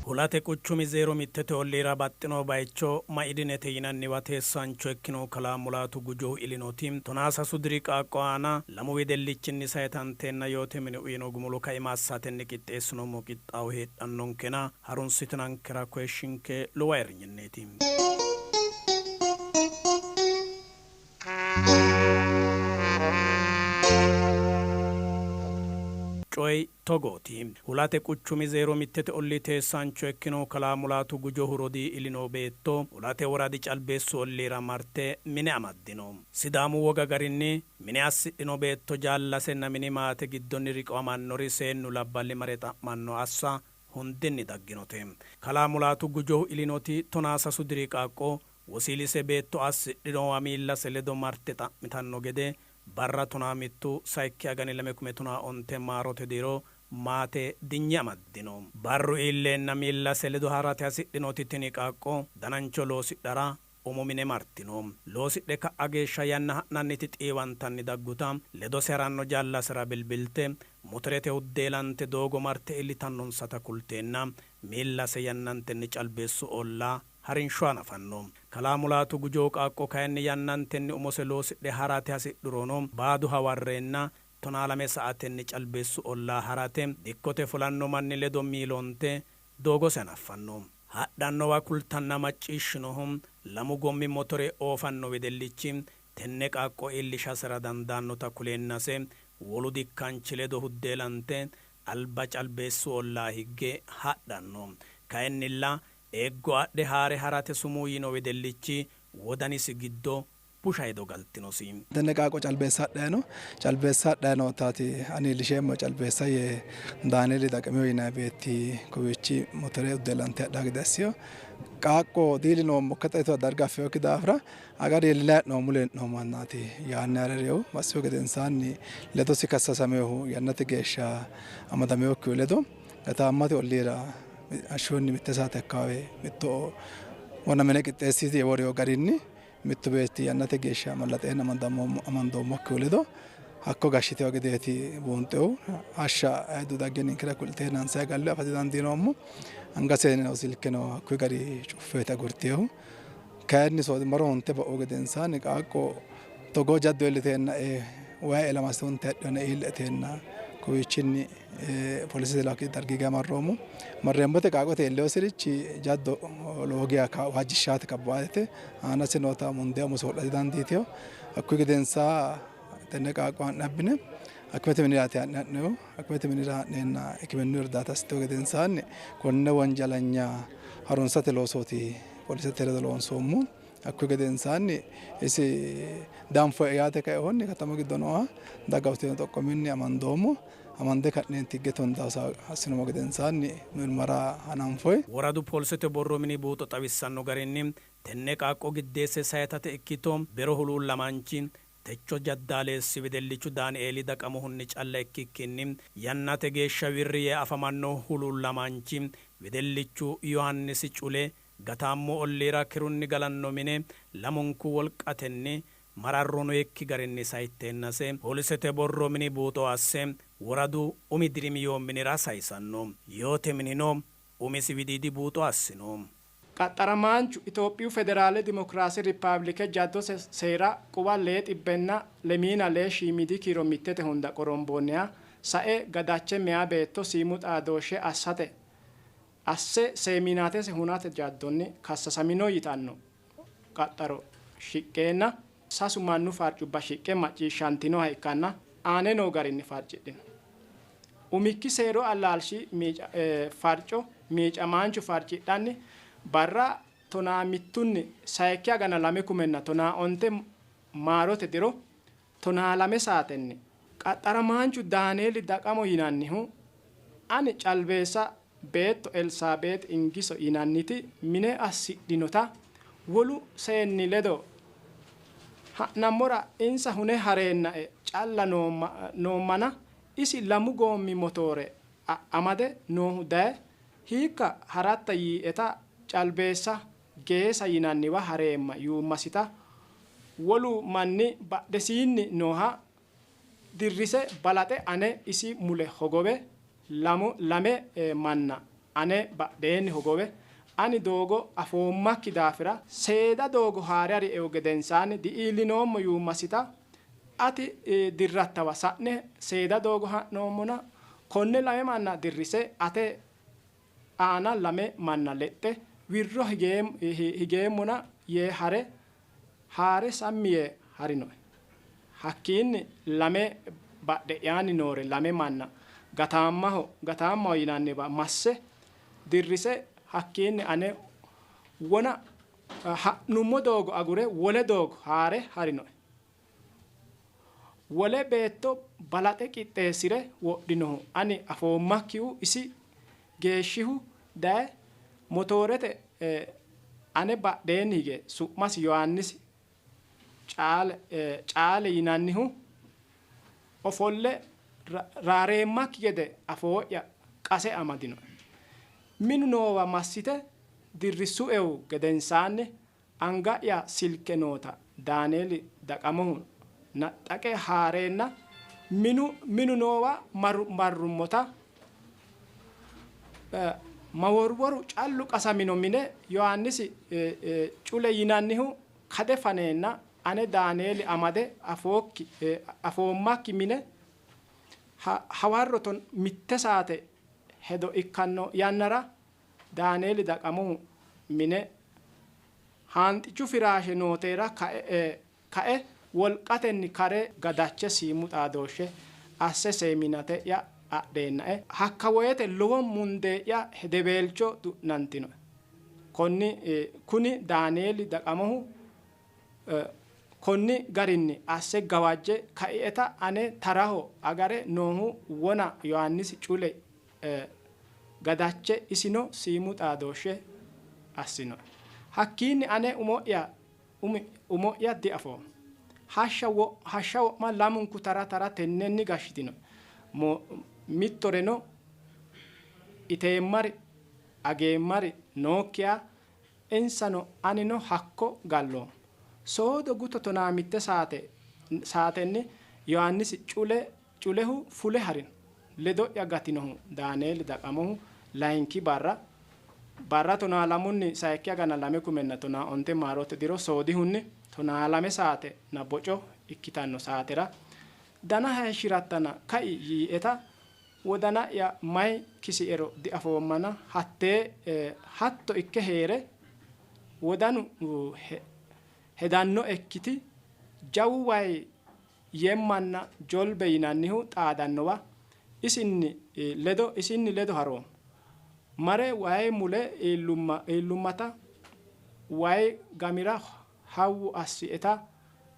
Hulate kuchumi zero mittete ollira battino baicho maidinete yinanniwa teessancho ikkino kalaamulaatu gujohu ilinotim tonasa sudiri qaaqoana lamu wedellichinni saytantenna yoote mine uyino gumulu kaimaassatenni qixxeessinoommo qixxaawu heedhannonkena harunsitinankera koeshinke luwayirñinneetim coy togoti hulate quchumi zero mittete olli teessancho ekkino kalaamulaatu gujohu rodi ilino beetto hulate woradi calbeessu ollira marte mine amaddino sidaamu woga garinni mine assidhino beetto jaallasenna mini maate giddonni riqamannori seennu labballi mare xa'manno assa hundinni dagginote kalaamulaatu gujohu ilinoti tonaasa sudiri qaaqo wosiilise beetto assidhinowa miillase ledo marte xa'mitanno gede barra tuna mittu saikki agani lame kume tuna onte maarote diro maate dinya amaddino barru illeenna miilla seledo harate hasidhinoti tini qaaqo danancho loosidhara umumine martino loosidhe ka'a geeshsha yanna ha'nanniti xiiwantanni dagguta ledo seranno jaallasera bilbilte motorete uddeelante doogo marte illitannonsata kulteenna miillase yannantenni calbeessu olla harinsho anafanno kalaamulaatu gujoo qaaqo kayinni yannantenni umose loosidhe harate hasidhurono baadu hawarreenna tonaalame sa'atenni calbeessu olla harate dikkote fulanno manni ledo miilonte doogo senaffanno hadhannowa kultanna macciishshinohum lamu gommi motore oofanno wedellichi tenne qaaqo illishasera dandaannota kuleennase wolu dikkanchi ledo huddeelante alba calbeessu olla higge hadhanno kayinnilla eggo adhe haare harate sumuyino wedellichi wodanisi giddo bushaydo galtinosi tenne qaaqo calbeessadhayno taati ani lisheemmo calbeessa ye daaneli daqamiyo yinayi beetti kowiichi motore uddeelante hadhaa gede assiyo qaaqo diilinoommo kaxayto darga affeyokki daafira agari iillilay'noo mule'noo mannaati yaanni arereewu massiyo gedensaanni ledosi kassasameehu yannate geeshsha amadameyokkihu ledo gataammate olliira ashshonni mitte saate akkaawe mitto wona mine qixxeessiti woriyo garinni mittu beetti yannate geeshsha mallaxeenna amandoommokkii ledo hakko gashshiteyo gedeeti buunxewu hashsha aydu daggenninkira kulteenansayi gallu afati dandiinoommo angaseenino silkeno hakkuyi gari cuffeete agurtiyehu kayinni soodimaro hunte ba'u gedensaanni qaaqo togoo jaddo iilliteenna wayi elamaste hunte hedhiyona iille'teenna kowiichinni polisete laki dargiga marreembote qaaqote illee sirichi jaddo loogiya waajjishaate kabbaatete aanasi noota mundee musoodhati dandiiteyo hakkuyi gedensaa tenne qaaqo ha'nabbine akimete miniraati ha'ne'neyo akimete minira ha'neenna ikimennu irdaata assiteyo gedensaanni konne wonjalanya harunsate loosooti polisete ledo loonsoommo hakkuyi gedensaanni isi danfo yaate kaehonni katama giddo nooha daga utino xoqqominni amandoommo amande ka'neenti geton daasa hasinomo gedensaanni mirmara hananfoy woradu polisete borro mini buuxo xawissanno garinni tenne qaaqo giddeesse sayatate ikkito bero huluullamanchi techo jaddaaleessi wedellichu daani'eeli daqamuhunni calla ikkikkinni yannate geeshsha wirriye afamanno huluullamanchi wedellichu yohannisi cule gataammo olliira kirunni galanno mine lamunku wolqatenni mararrono ekki garinni sayiteennase polisete borro mini buuxo asse woradu umi dirimi yoomminira sayisanno yoote minino umisi widiidi buuxo assino qaxxaramaanchu Itoophiyu Federaale Dimokiraasi Rippaabilike jaddo seera quba lee xibbenna lemiina lee shiimidi kiiro mittete hunda qoromboonniha sae gadache meya beetto siimu xaadooshshe asse seeminaatese hunate jaddonni kassasamino yitanno qaxxaro shiqqeenna sasu mannu farcubba shiqqe macciishshantinoha ikkanna aane noo garinni farcidhino umikki seero allaalshi farco miicamaanchu farcidhanni barra tonaa mittunni sayikki agana lame kumenna tonaa onte maarote diro tonaa lame saatenni qaxxaramaanchu daaneeli daqamo yinannihu ani calbeessa beetto Elsaabeet Ingiso yinanniti mine assidhinota wolu seenni ledo ha'nammora insa hune hareenna'e calla noommana isi lamu goommi motore amade noohu daye hiikka haratta yii'eta calbeessa geesa yinanniwa hareemma yuummasita wolu manni badhesiinni nooha dirrise balaxe ane isi mule hogowe lame manna ane badheenni hogowe ani doogo afoommakki daafira seeda doogo haare ari ewu gedensaanni di'iillinoommo yuummasita ati dirrattawa sa'ne seeda doogo ha'noommona konne lame manna dirrise ate aana lame manna lexxe wirro higeemmona yee haare sammi yee harinoe. Hakkiinni lame badhe'yaanni noore lame manna gataammaho yinanniwa masse dirrise hakkiinni ane wona ha'nummo doogo agure wole doogo haare harinoe. Wole beetto balaxe qixxeessire wodhinohu ani afoommakkihu isi geeshshihu daye motoorete ane badheenni hige su'masi Yohaannisi caale yinannihu ofolle raareemmakki gede afoo'ya qase amadino. Minu noowa massite dirrissu ewu gedensaanni anga'ya silke noota Daaneeli Daqamohu naxxaqe haareenna minu noowa marrummota maworworu callu qasamino mine Yohaannisi cule yinannihu kade faneenna ane Daaneeli amade afoommakki mine hawarroton mitte saate hedo ikkanno yannara Daaneeli Daqamohu mine haanxichu firaashe nooteera ka'e wolqatenni kare gadache siimu xaadooshshe asse seeminate'ya adheennae hakka woyete lowo mundee'ya hedeweelcho du'nantino. Kuni Daaneeli Daqamohu konni garinni asse gawajje kai'eta ane taraho agare noohu wona Yohaannisi cule gadache isino siimu xaadooshshe assino. Hakkiinni ane umo'ya diafoom. Hashsha wo'ma lamunku tara tennenni gashshitino. Mittoreno iteemmari ageemmari nookkiya insano anino hakko galloom. Soodo guto tonaa mitte saatenni Yohaannisi culehu fule harino. Ledo'ya gatinohu Daaneeli Daqamohu layinki barra tonaa lamunni sayikkiya gana 2019 maarote diro soodihunni tonaa lame saate na boco ikkitanno saatera dana hayishshirattana ka'i yii'eta wodana'ya may kisi'ero diafoommana hattee hatto ikke heere wodanu hedanno ekkiti jawu wayi yemmanna jolbe yinannihu xaadannowa isinni ledo haroom. Mare wayi mule iillummata wayi gamira hawwu assi'eta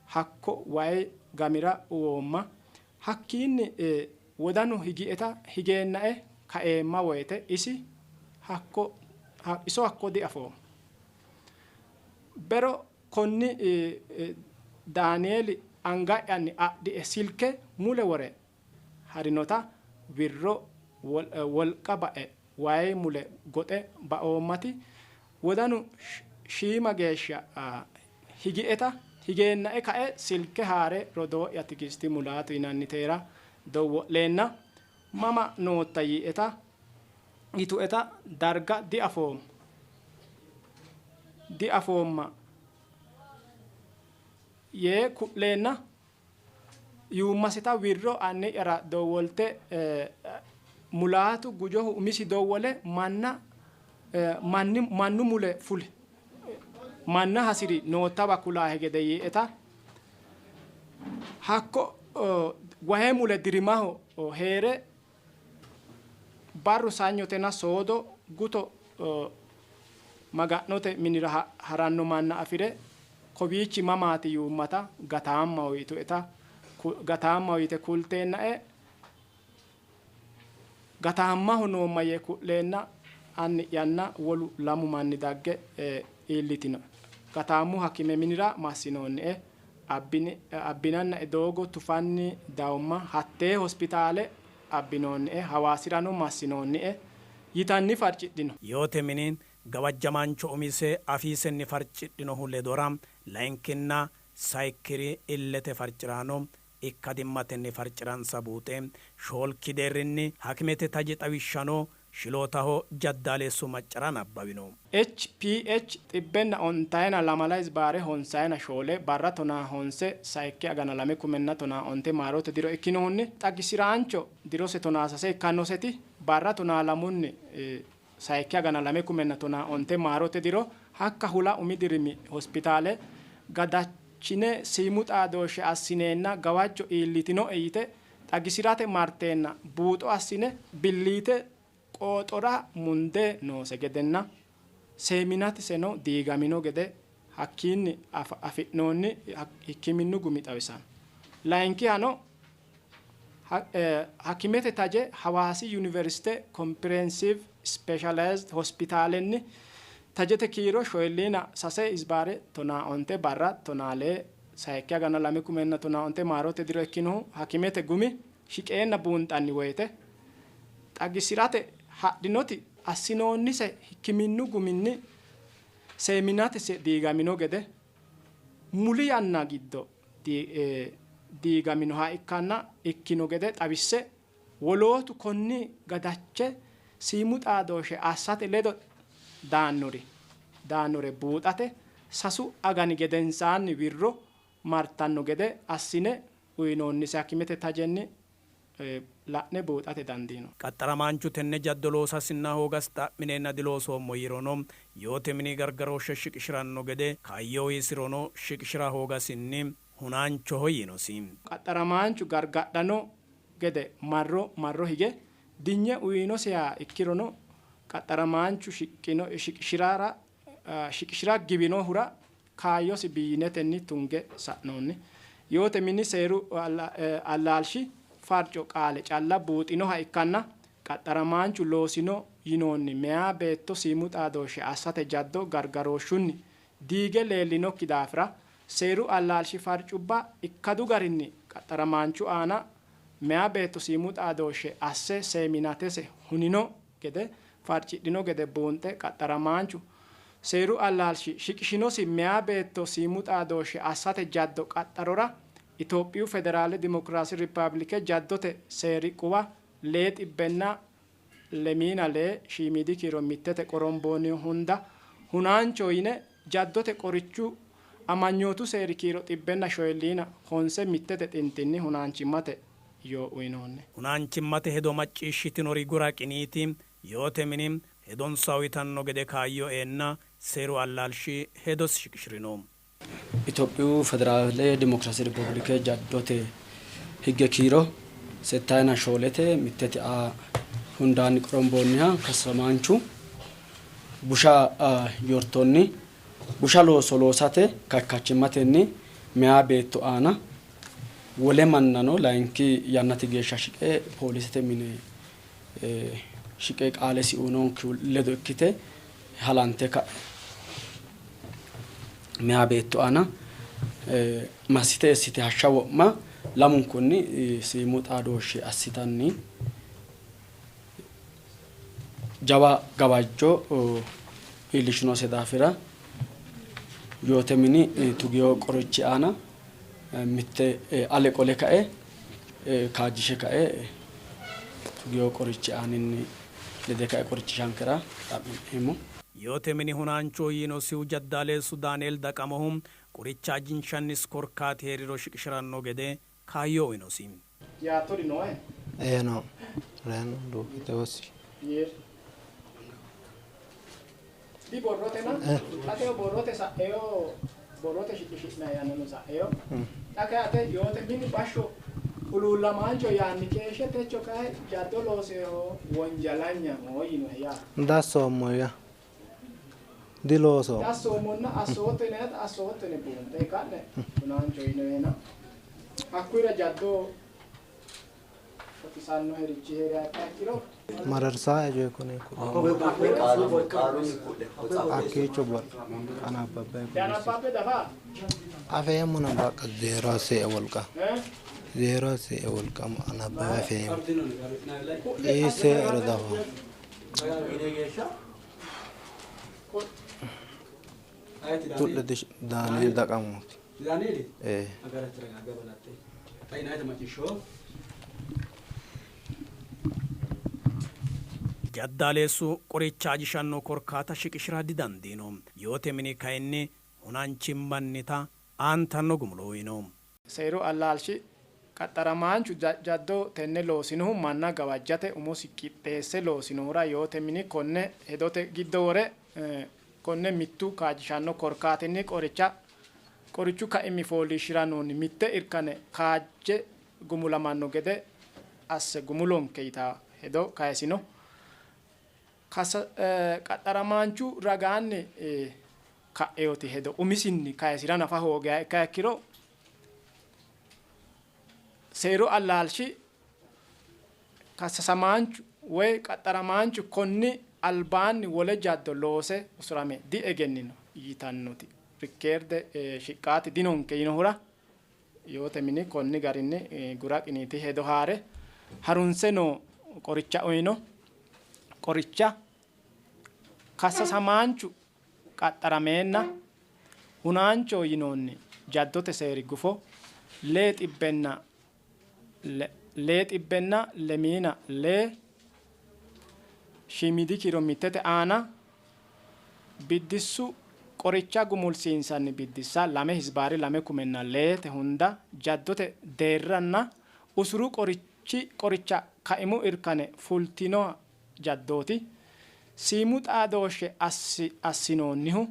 hakko wayi gamira uwoomma hakkiinni wodanu higeenna'e kaeemma woyte iso hakko diafoom. Bero konni Daaneeli anga'yanni adhi'e silke mule wore harinota wirro wolqa ba'e wayi mule goxe ba'oommati wodanu shiima geeshsha higeenna'e ka'e silke haare rodoo'ya Tigisti Mulaatu yinanniteera dowwo'leenna mama nootta yitu'eta darga diafoomma yee ku'leenna yuummasita wirro anni'yara dowwolte Mulaatu gujohu umisi dowwole mannu mule fule manna hasiri noottawa kulaahe gede yii'eta hakko wahe mule dirimaho heere barru sanyotena soodo guto maga'note minira haranno manna afire kowiichi mamaati yuummata gataamma uyite kulteenna'e gataammaho noomma yee ku'leenna anni'yanna wolu lamu manni dagge iillitino. Gataammu hakime minira massinoonni'e abbinanna doogo tufanni daawumma hattee hospitaale abbinoonni'e Hawaasirano massinoonni'e yitanni farcidhino. Yoote miniin gawajjamaancho umise afiisenni farcidhinohu ledora layinkinna sayikkiri illete farciraano ikkadimmatenni farciransa buuxe shoolki deerrinni hakimete taji xawishshano shilootaho jaddaaleessu maccara nabbawino. HPH xibbenna ontayina lamala isbaare honsayina shoole barra tonaa honse sayikke agana lame kumenna tonaa onte maarote diro ikkinohunni xagisiraancho dirose tonaa sase ikkannoseti barra tonaa lamunni sayikke agana lame kumenna tonaa onte maarote diro hakka hula umi dirimi hospitaale gadachine siimu xaadooshshe assineenna gawajjo iillitino yite xagisirate marteenna buuxo assine billiite qooxora munde noose gedenna seeminati seno diigamino gede hakkiinni afi'noonni hikkiminnu gumi xawisanno. Layinkihano hakimete taje Hawaasi University Comprehensive Specialized Hospitalenni tajete kiiro shoyilliina sase isbaare tonaa onte barra tonaalee sayikke agana lame kumenna tonaa onte maarote diro ikkinohu hakimete gumi shiqeenna buunxanni woyte xagisirate hadhinoti assinoonnise hikkiminnu guminni seeminate diigamino gede muli yanna giddo diigaminoha ikkanna ikkino gede xawisse wolootu konni gadache siimu xaadooshe assate ledo daannore buuxate sasu agani gedensaanni wirro martanno gede assine uyinoonnise hakimete tajenni la'ne buuxate dandiino. Qaxxaramaanchu tenne jaddoloosa sinna hoogas xa'mineenna diloosoommo yirono yoote mini gargarooshshe shiqishiranno gede kaayyoo hiisirono shiqishira hoogasinni hunaanchoho yinosi. Qaxxaramaanchu gargadhano gede marro hige dinye uyinosiha ikkirono qaxxaramaanchu shiqishira giwinohura kaayyosi biinetenni tunge sa'noonni. Yoote mini seeru allaalshi farco qaale calla buuxinoha ikkanna qaxxaramaanchu loosino yinoonni meyaa beetto siimu xaadooshshe assate jaddo gargarooshshunni diige leellinokki daafira seeru allaalshi farcubba ikkadu garinni qaxxaramaanchu aana meyaa beetto siimu xaadooshshe asse seeminatese hunino gede farcidhino gede buunxe qaxxaramaanchu seeru allaalshi shiqishinosi meyaa beetto siimu xaadooshshe assate jaddo qaxxarora Itoophiyu Federaale Dimokiraasi Rippaabilike jaddote seeri quwa lee xibbenna lemiina lee shiimidi kiiro mittete qoromboonni hunda hunaancho yine jaddote qorichu amanyootu seeri kiiro xibbenna shoyilliina honse mittete xintinni hunaanchimmate yoo uyinoonni. Hunaanchimmate hedo macciishshitinori gura qiniiti yoote mini hedonsa uyitanno gede kaayyo eenna seeru allaalshi hedos shiqishirino. Itoophiyu Federaale Dimokiraasi Rippaabilike jaddote higge kiiro settayina shoolete mittete hundaanni qoromboonniha qaxxaramaanchu busha yortonni busha looso loosate kakkachimmatenni meyaa beetto aana wole mannano layinki yannati geeshsha shiqe poolisete mine shiqe qaalesi uunonki ledo ikkite halante ka'e meyaa beetto aana massite essite hashsha wo'ma lamunkunni siimu xaadooshshe assitanni jawa gawajjo iillishinoose daafira yoote mini tugiyoo qorichi aana mitte ale qole ka'e kaajjishe ka'e tugiyoo qorichi aaninni lede ka'e qorichishankera xa'mineemmo. Yoote mini hunaanchoo yiinosihu jaddaaleessu Daaneel Daqamohum qorichaa jinshannis korkaati heeriro shiqishiranno gede kaayyoo uyinosi. Yaattori noo'e? No. Reno duukite hosi. Di borrote na? Ateo borrote sa'eo borrote shiqishina yaanno sa'eo. Ate yoote mini bashsho uluulamaancho yaanni keeshshe techo kae jaddo looseho wonjalanya moo yinohe yaa. Dassoommo yaa. Dilooso. Dassoomonna assoottene buunte ka'ne hunaancho yinohena. Hakkuyira jaddo shotisanno herichi hee'riha ikkiro Mararsaa ejoo kuni akkiicho kana abbabbe dafaa afeemmo na baqqa zeeroo see wolqa zeeroo see wolqa anabbebe afeemmo see ero dafa Tulle Daaniel Daqamuuti. Daanieli? Eh. Agarratti ragaa gabalatte. Ayinaayita macishoo. Jaddaaleessu qorichaa jishannoo korkaata shiqishiraa didandiino yoote mini kayinni hunaanchimmannita aantanno gumulooyino. Seeru allaalchi qaxaramaanchu jaddoo tenne loosinuhu manna gawajjate umosi qixxeesse loosinohura yoote mini konne hedote giddo wore konne mittu kaajishanno korkaatinni qorichu kaimi fooliishshiranoonni mitte irkane kaajje gumulamanno gede asse gumulonke yitaa hedo kayisino. Qaxaramaanchu ragaanni ka'eyooti hedo umisinni kayisira nafa hoogeya ikka ikkiro seeru allaalchi kassasamaanchu woy qaxaramaanchu konni albaanni wole jaddo loose usurame diegennino yitannoti rikkeerde shiqqaati dinonke yinohura yoote mini konni garinni guraqiniiti hedo haare harunse noo qoricha uyino qoricha kassasamaanchu qaxarameenna hunaancho yinoonni jaddote seeri gufo lee xibbenna lemiina lee shiimidi kiilomitete aana biddissu qoricha gumulsiinsanni biddissa 2/2 leete hunda jaddote deerranna usuru qoricha kaimu irkane fultino jaddooti siimu xaadooshshe assinoonnihu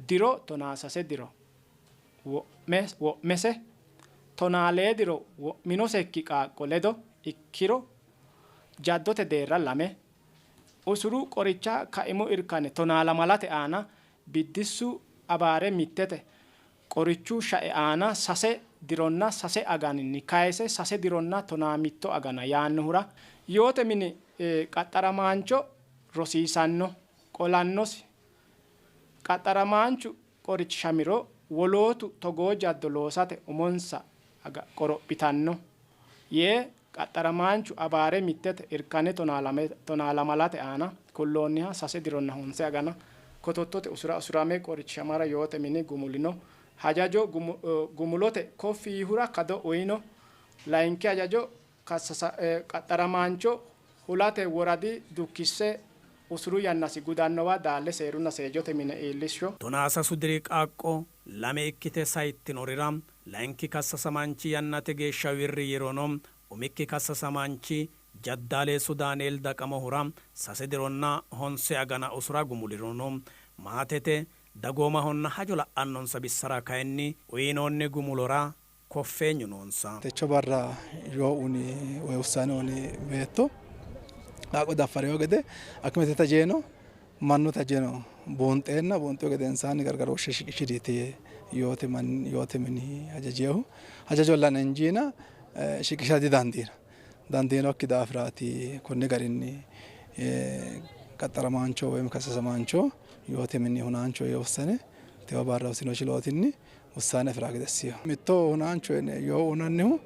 diro tonaasase diro wo'mese tonaalee diro wo'minosekki qaaqqo ledo ikkiro jaddote deerra 2 usuru qoricha kaimu irkane tonaalamalate aana biddissu abaare mittete qorichu shae aana 3 dironna 3 aganinni kayise 3 dironna tonaamitto agana yaannohura yoote mini qaxaramaancho rosiisanno qolannosi qaxaramaanchu qorichi shamiro wolootu togoo jaddo loosate umonsa qorophitanno yee qaxaramaanchu abaare mittete irkane tonaalamalate aana kulloonniha 3 dironna 9 agana kotottote usurame qorichi shamara yoote mini gumulino hajajo gumulote kofiihura kado uyino layinki hajajo qaxaramaancho hulate woradi dukkisse usuru yannasi gudannowa daalle seerunna seejote mine iillishsho. Tonaasa sudiri qaaqqo lame ikkite sayittinorira layinki kassasamaanchi yannate geeshsha wirri yerono umikki kassasamaanchi jaddaaleessu Daaniel Daqamohura 3 dironna 9 agana usura gumulirono maatete dagoomahonna hajo la'annonsa bissara kayinni uyinoonni gumulora koffeenyu noonsa. Techo barra yoo uni woy ussaane uni beetto qaaqo daffareo gede akkimete tajeeno mannu tajeeno buunxeo gedensaanni gargarooshshe shiqishiriiti yoote mini hajajeehu hajajolla injiina shiqisha dandiinokki daafiraati konni garinni qaxaramaancho woy kassasamaancho yoote mini hunaancho yoo ussane tewa barra usino chilootinni ussaane firaa gedessiyo mitto hunaancho yoo unannihu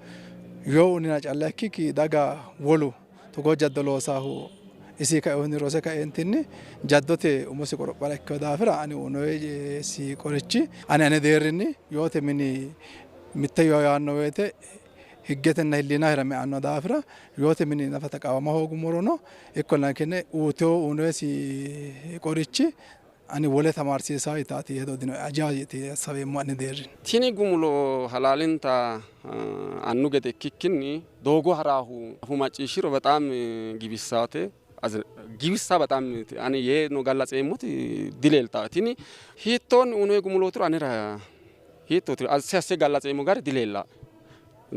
yoo unina calla ikkiki daga wolu togoo jaddo loosaahu isi kaeehunni rose kaeentinni jaddote umosi qorophara ikkewo daafira ani unoyi si qorichi ane deerrinni yoote mini mitte yoo yaanno woyte higgetenna hillina hirame anno daafira yoote mini nafa taqaawama hoogumorono ikkollana kenne uuteo unoyi si qorichi ani wole tamarsiisaa itaati hedo dino ajaa'iti sabeemmo ani deerrin. Tini gumulo halaalinta annu gede ikkikkinni doogo haraahu macciishshiro በጣም giwissaate giwissa በጣም ani yee no gallatseemmoti dileeltaa tini hiittoonni unoyi gumulootiro anira hiittooti asse gallatseemmo gari dileella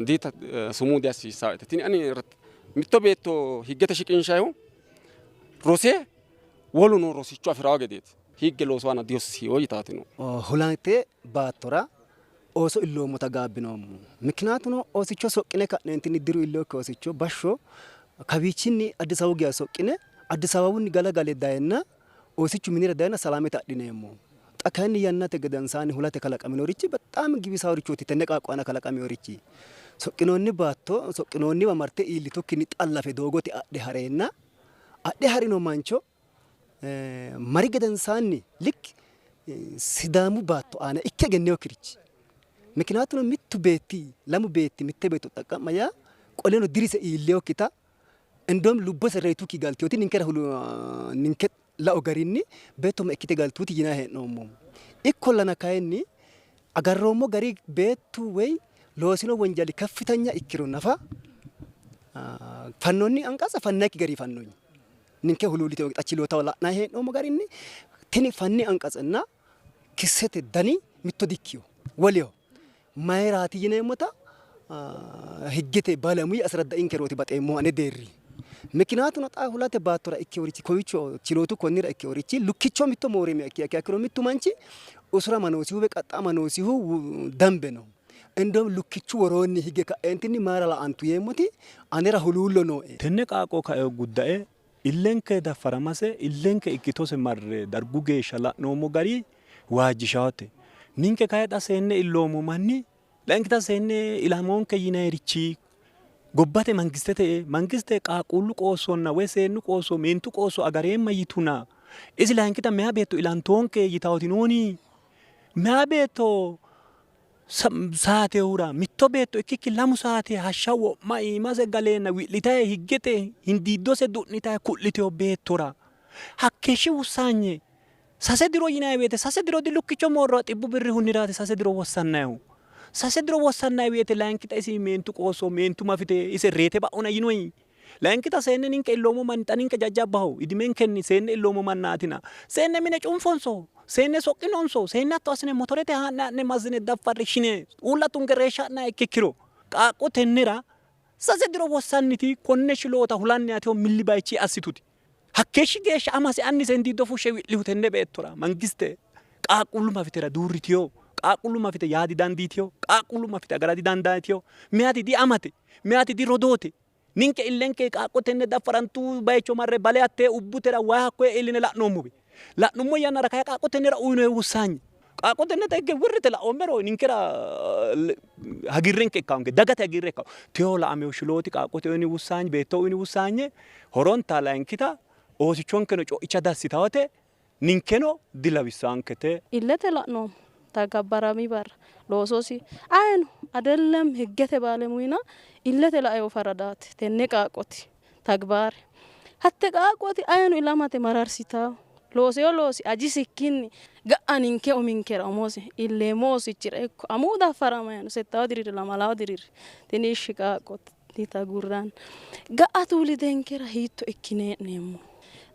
diita sumuudi hasiissaawete tini ani mitto beetto higgete shiqinshayihu rosee wolu no rosicho afiraawo gedeeti higge loosowana diyossiyoo yitaatino hulante baattora ooso illoommota gaabbinoommo mikinaatuno oosicho soqqine ka'neentinni diru illookki oosicho bashsho kawiichinni Addis Ababu giya soqqine Addis Ababunni gala gale dayenna oosichu minira dayenna salaamete adhineemmo xa kayinni yannate gedensaanni hulate kalaqaminorichi በጣም giwisaaworichooti tenne qaaqqo aana kalaqamiworichi soqqinoonni baatto soqqinoonniwa marte iillitukkinni xallafe doogote adhe hareenna adhe harino mancho mari gadansaanni lik sidaamu baatto aana ikke gennee kirichi. Mikinaatuun mittu beetti lamu beetti mitte beetu xaqqama yaa qoleeno dirise illee okkita. Indoom lubba sarreetu ki galtiyooti ninke la'o garinni beettuma ikkite galtuuti jinaa heedhoomu. Ikkollana kaayinni agarroommoo garii beettu way loosinoo wanjali kaffitanya ikkiro nafa fannoonni anqasa fannaaki garii fannoonni. Ninke huluulite achiloota wala'naa heedhoomu garinni tini fanni anqasanna kissete dani mitto dikkiyo waliyo maayiraati jineemmota higgete baalamuyi asradda'in kerooti baxeemmoo ane deerri. Mikinaatu na xaa hulate baattora ikke orichi kowicho chilootu konnira ikke orichi lukkicho mitto mooremi ekki akiro mittu manchi usura manoosihu be qaxxa manoosihu dambe no. Indoom lukkichu woroonni hige ka'eentinni maara la'antu yeemmoti anera huluullo noo'e. Tenne qaaqoo ka'e gudda'e illenke daffaramase illenke ikkitose marre dargu geeshsha la'noommo garii waajjishaote. Ninke ka'e xa seenne illoomo manni lenkita seenne ilamoonke yineerichi gobbate mangiste qaaqullu qoossonna woy seennu qoosso meentu qoosso agareemma yituna isi layinkita meya beetto ilantoonke yitawotinooni meya beetto saatehura mitto beetto ikkikki lamu saate hashsha wo'ma iimase galeenna wi'litaye higgete hindiiddose du'nitaye ku'liteyo beettora hakkeeshshi wussaanye sase diro yinayi woyte sase diro di lukkicho moorro xibbu birri hunniraate sase diro wossannayihu. Sase diro wassannay wiyete layinkita isi meentu qoosso meentu mafite ise reete ba'una yinoyi. Layinkita seenne ninke illoomo man xaninke jajjabbaho idimenkenni seenne illoomo mannaatina. Seenne mine cunfonso seenne soqqinonso seenne hatto asine motorete haa'ne mazine daffarri shine uulla tunge reeshsha'na ikkikkiro qaaqqo tennera sase diro wassanniti konne shiloota hulanni ateho milli bayichi assituti. Hakkeeshshi geeshsha amase annise hindiiddo fushshe wi'lihu tenne beettora mangiste qaaqqullu mafitera duurritiyo. Qaaqullu mafite yaadi dandiitiyo qaaqullu mafite agaradi dandaatiyo meyati di amate meyati di rodoote ninke illenke qaaqqo tenne daffarantu bayicho marre bale attee ubbutera waa hakkoye iline la'nummo yannara kaya qaaqqo tennera uyinoye wussaanye qaaqqo tenne tegge wirrite la'oommero ninkera hagirrenke ikkawonke dagate hagirre ikkawo teyo la'ameyo shilooti qaaqqote uyini wussaanye beetto uyini wussaanye horonta layinkita oosichonkeno co'icha dassitawote ninkeno dilawissaankete illete la'noommo tagabbarami barra loososi ayinu adellam higgete baalemuina illete la'eyo faradaati tenne qaaqoti tagbaare hatte qaaqoti ayinu ilamate mararsitawo looseyo loosi aji sikkinni ga'aninke uminkera omosi illeemoosichira ikko amuu daffaramayano settawo diriri lamalawo diriri tiniishshi qaaqoti tagurran ga'a tuulidenkera hiitto ikkinee'neemmo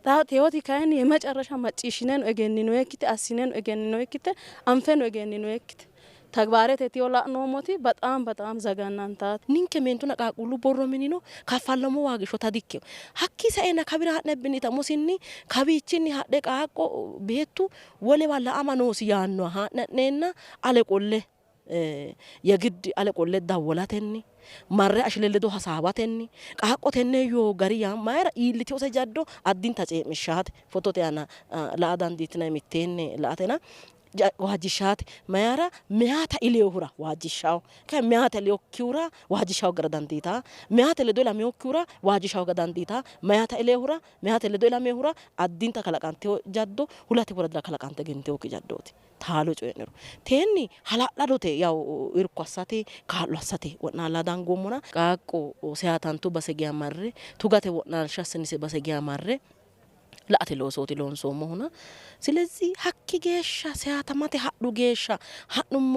teewoti kayinni የመጨረሻ መጪሽነን እገኒኖ የክተ አሲነን እገኒኖ የክተ አንፈን እገኒኖ የክተ ተግባሬ ተቲዮ ላኖሞቲ በጣም ዘጋናንታት ኒንከ ሜንቱና ቃቁሉ ቦሮሚኒኖ ካፋለሞ ዋግሾ ታዲከው ሀኪ ሰይና ከቢራ ነብኒ ተሙሲኒ ከቢቺኒ ሀደ ቃቆ ቤቱ ወለ ባላ አማኖስ ያኖ ሀነኔና አለቆለ የግድ አለቆለ ዳወላተኒ marre ashileledo hasabatenni qaaqotenne yo gariya mayra iillitiyo sajaddo addinta ceemishaate fotote ana la'adan ditna mittenne la'atena waajjishaate mayra meata ilehura waajjishaw ka meata leokkura waajjishaw gradandita meata ledo la meokkura waajjishaw gadandita meata ilehura meata ledo la mehura addinta kalaqante jaddo hulati boradra kalaqante gente okki jaddoti taalo coyenero tenni hala'ladote yaw irko assate kaallo assate wonna ladan gommona qaaqo seatantu basegiya marre tugate wonna shasnise basegiya marre la'ate loosoti loonsoomo huna ስለዚህ ሀኪ ጌሻ ሲያተማተ ሀዱ ጌሻ ሀኑሞ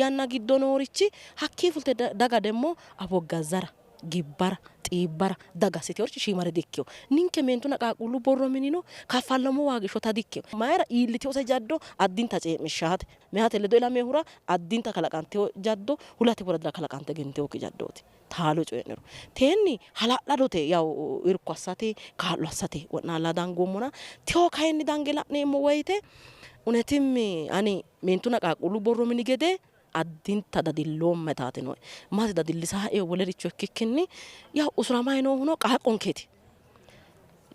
ያና ጊዶኖሪቺ ሀኪ ፉልተ ዳጋ ደሞ አቦጋዛራ ጊባራ ጢባራ ዳጋ ሲቲዮርቺ ሺማረ ዲኪዮ ኒንከ ሜንቱና ቃቁሉ ቦሮሚኒኖ ካፋለሞ ዋግሾ ታዲኪዮ ማይራ ኢልቲዮ ሰጃዶ አዲንታ ጨምሻት ሚያተ ለዶላ ሜሁራ አዲንታ ከላቃንቴው ጃዶ ሁላቴ ወረዳ ከላቃንተ ገንቴው ከጃዶት ታሎ ጮየነሩ ቴኒ ሀላላዶቴ ያው ኢርኳሳቴ ካሏሳቴ ወና ላዳን ጎሞና ቴዮ ካይኒ ዳንገላ ነሞ ወይቴ ኡነቲም አኒ ሜንቱና ቃቁሉ ቦሮሚኒ ገደ addinta dadillo metate no ma dadillisa e wolericho kikkinni ya usramay no hono qaaqonketi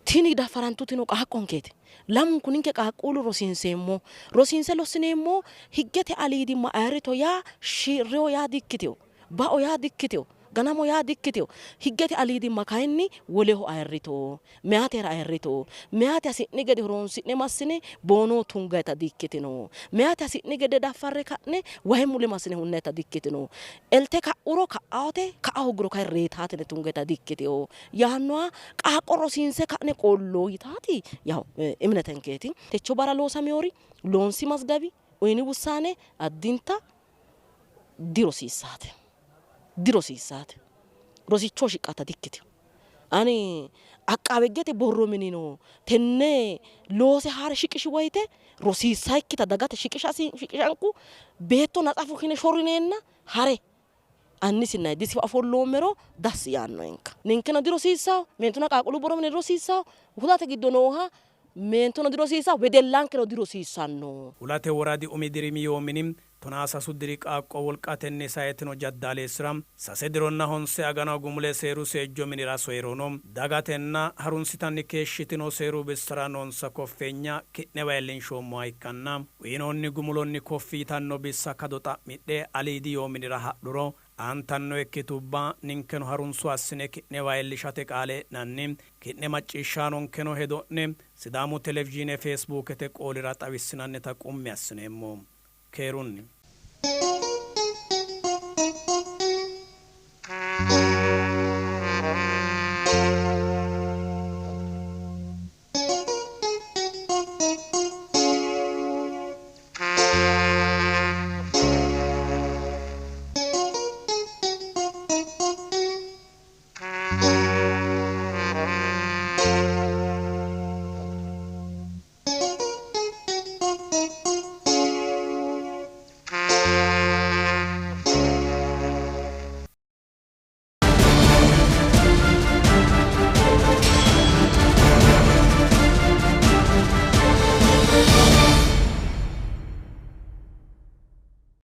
tini dafarantuti no qaaqonketi lamun kuninke qaaqulu rosinse losineemmo higgete alidi ma ayrito ya shirro ya dikkiteo bao ya dikkiteo ganamo yaa dikkiteyo higgete aliidi makayinni woleho ayirrito meyaatera ayirrito meyaate hasi'ni gede horonsi'ne massine boonoo tungayta dikkitino meyaate hasi'ni gede daffarre ka'ne wahe mule massine hunnayta dikkitino elte ka'uro ka'aote ka'a hogguro kay reetaatine tungayta dikkiteyo yaannoha qaaqo rosiinse ka'ne qolloo yitaati yaw imnetenkeeti techo bara loosameyoori loonsi masgabi uyini wusaane addinta dirosiisaate rosichoo shiqqata dikkite ani aqaabeggete borro minino tenne loose haare shiqishi woyte rosiisaikkita dagate shiqishanku beetto naxafu kine shorineenna hare annisinnayi disifa ofolloommero dassi yaannoenka ninkeno dirosiisawo meentuna qaaqulu borro mine dirosiisawo hudate giddo nooha meentono dirosiisa wedellankeno dirosiisanno ulate woradi umi dirimi yoominim tonasa suddiri qaaqo wolqatenni sayetino jaddaleesiram sase dironna honse agano gumule seeru seejjo minira soyerono dagatenna harunsitanni keeshshitino seeru bissara noonsa koffeenya ki'ne wayllinshoommoha ikkanna uyinoonni gumulonni koffiitanno bissa kado xa'midhe aliidi yoominira hadhuro antanno ekkitubba ninkeno harunsu assine ki'ne wayllishate qaale nanni ki'ne macciishshaanonkeno hedo'ne sidaamu televizhiine feesbuukete qoolira xawissinannita qummi assineemmo keerunni